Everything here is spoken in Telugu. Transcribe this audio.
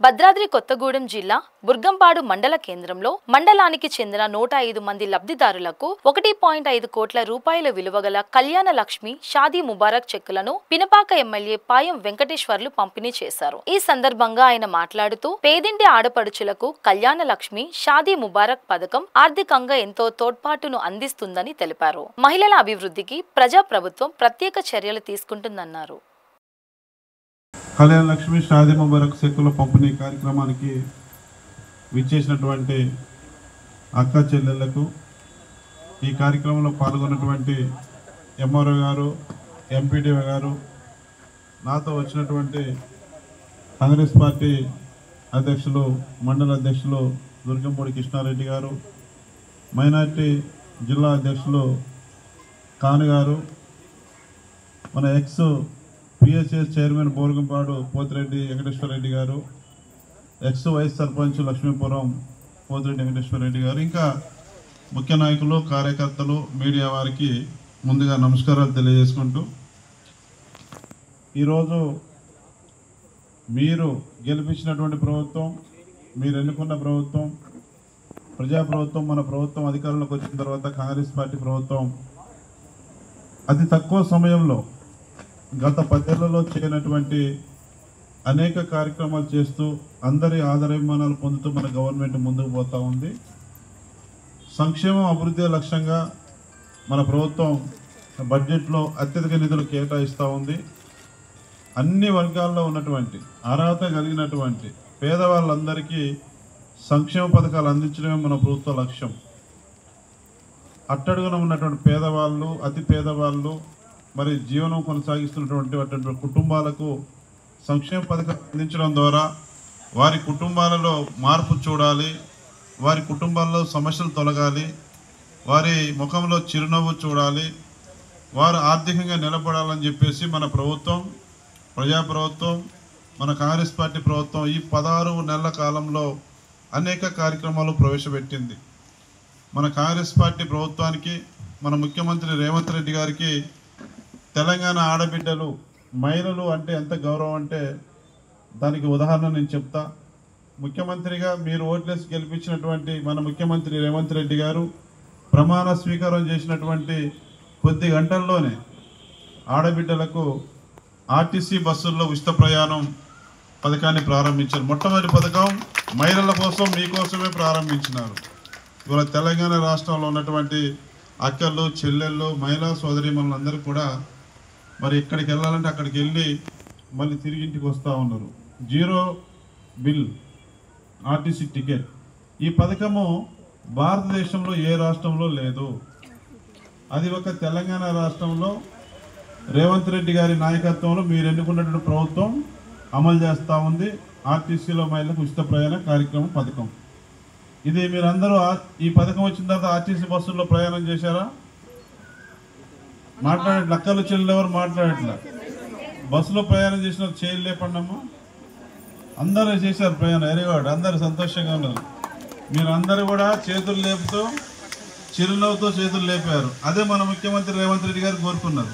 భద్రాద్రి కొత్తగూడెం జిల్లా బుర్గంపాడు మండల కేంద్రంలో మండలానికి చెందిన 105 మంది లబ్ధిదారులకు 1.5 కోట్ల రూపాయల విలువగల కళ్యాణ లక్ష్మి షాదీ ముబారక్ చెక్కులను పినపాక ఎమ్మెల్యే పాయం వెంకటేశ్వర్లు పంపిణీ చేశారు. ఈ సందర్భంగా ఆయన మాట్లాడుతూ పేదింటి ఆడపడుచులకు కళ్యాణ లక్ష్మి షాదీ ముబారక్ పథకం ఆర్థికంగా ఎంతో తోడ్పాటును అందిస్తుందని తెలిపారు. మహిళల అభివృద్ధికి ప్రజాప్రభుత్వం ప్రత్యేక చర్యలు తీసుకుంటుందన్నారు. కళ్యాణ లక్ష్మి షాదీ ముబారక్ చెక్కుల పంపిణీ కార్యక్రమానికి విచ్చేసినటువంటి అక్క చెల్లెళ్లకు, ఈ కార్యక్రమంలో పాల్గొన్నటువంటి ఎంఆర్ఓ గారు, ఎంపీడీఓ గారు, నాతో వచ్చినటువంటి కాంగ్రెస్ పార్టీ అధ్యక్షులు, మండల అధ్యక్షులు దుర్గంపూడి కృష్ణారెడ్డి గారు, మైనార్టీ జిల్లా అధ్యక్షులు కాను గారు, మన X PSS chairman Burgampadu Pothireddy Venkateswara Reddy గారు, ఎక్స్ వైస్ సర్పంచ్ లక్ష్మీపురం పోతిరెడ్డి వెంకటేశ్వరరెడ్డి గారు, ఇంకా ముఖ్య నాయకులు, కార్యకర్తలు, మీడియా వారికి ముందుగా నమస్కారాలు తెలియజేసుకుంటూ, ఈరోజు మీరు గెలిపించినటువంటి ప్రభుత్వం, మీరు ఎన్నుకున్న ప్రభుత్వం, ప్రజాప్రభుత్వం, మన ప్రభుత్వం అధికారంలోకి వచ్చిన తర్వాత కాంగ్రెస్ పార్టీ ప్రభుత్వం అతి తక్కువ సమయంలో గత 10 ఏళ్లలో చేయనటువంటి అనేక కార్యక్రమాలు చేస్తూ అందరి ఆదరాభిమానాలు పొందుతూ మన గవర్నమెంట్ ముందుకు పోతూ ఉంది. సంక్షేమం, అభివృద్ధి లక్ష్యంగా మన ప్రభుత్వం బడ్జెట్లో అత్యధిక నిధులు కేటాయిస్తూ ఉంది. అన్ని వర్గాల్లో ఉన్నటువంటి అర్హత కలిగినటువంటి పేదవాళ్ళందరికీ సంక్షేమ పథకాలు అందించడమే మన ప్రభుత్వ లక్ష్యం. అట్టడుగున ఉన్నటువంటి పేదవాళ్ళు, అతి పేదవాళ్ళు, మరి జీవనం కొనసాగిస్తున్నటువంటి కుటుంబాలకు సంక్షేమ పథకాలు అందించడం ద్వారా వారి కుటుంబాలలో మార్పు చూడాలి, వారి కుటుంబాల్లో సమస్యలు తొలగాలి, వారి ముఖంలో చిరునవ్వు చూడాలి, వారు ఆర్థికంగా నిలబడాలని చెప్పేసి మన ప్రభుత్వం, ప్రజాప్రభుత్వం, మన కాంగ్రెస్ పార్టీ ప్రభుత్వం ఈ 16 నెలల కాలంలో అనేక కార్యక్రమాలు ప్రవేశపెట్టింది. మన కాంగ్రెస్ పార్టీ ప్రభుత్వానికి, మన ముఖ్యమంత్రి రేవంత్ రెడ్డి గారికి తెలంగాణ ఆడబిడ్డలు, మహిళలు అంటే ఎంత గౌరవం అంటే దానికి ఉదాహరణ నేను చెప్తా. ముఖ్యమంత్రిగా మీరు ఓట్లేసి గెలిపించినటువంటి మన ముఖ్యమంత్రి రేవంత్ రెడ్డి గారు ప్రమాణ స్వీకారం చేసినటువంటి కొద్ది గంటల్లోనే ఆడబిడ్డలకు ఆర్టీసీ బస్సుల్లో ఉచిత ప్రయాణం పథకాన్ని ప్రారంభించారు. మొట్టమొదటి పథకం మహిళల కోసం, మీకోసమే ప్రారంభించినారు. ఇవాళ తెలంగాణ రాష్ట్రంలో ఉన్నటువంటి అక్కలు, చెల్లెళ్ళు, మహిళా సోదరీమణులందరూ కూడా మరి ఎక్కడికి వెళ్ళాలంటే అక్కడికి వెళ్ళి మళ్ళీ తిరిగి ఇంటికి వస్తూ ఉన్నారు. 0 బిల్ ఆర్టీసీ టికెట్. ఈ పథకము భారతదేశంలో ఏ రాష్ట్రంలో లేదు. అది ఒక తెలంగాణ రాష్ట్రంలో రేవంత్ రెడ్డి గారి నాయకత్వంలో మీరు ఎన్నుకున్నటువంటి ప్రభుత్వం అమలు చేస్తూ ఉంది. ఆర్టీసీలో మహిళలకు ఉచిత ప్రయాణ కార్యక్రమం పథకం. ఇది మీరందరూ ఈ పథకం వచ్చిన తర్వాత ఆర్టీసీ బస్సుల్లో ప్రయాణం చేశారా? మాట్లాడే అక్కలు, చెల్లెలు ఎవరు మాట్లాడట్లా. బస్సులో ప్రయాణం చేసిన చేయలు లేపండమ్మా. అందరూ చేశారు ప్రయాణం. ఎరిగాడు, అందరూ సంతోషంగా ఉన్నారు. మీరు అందరూ కూడా చేతులు లేపుతూ, చిరునవ్వుతో చేతులు లేపారు. అదే మన ముఖ్యమంత్రి రేవంత్ రెడ్డి గారు కోరుకున్నారు.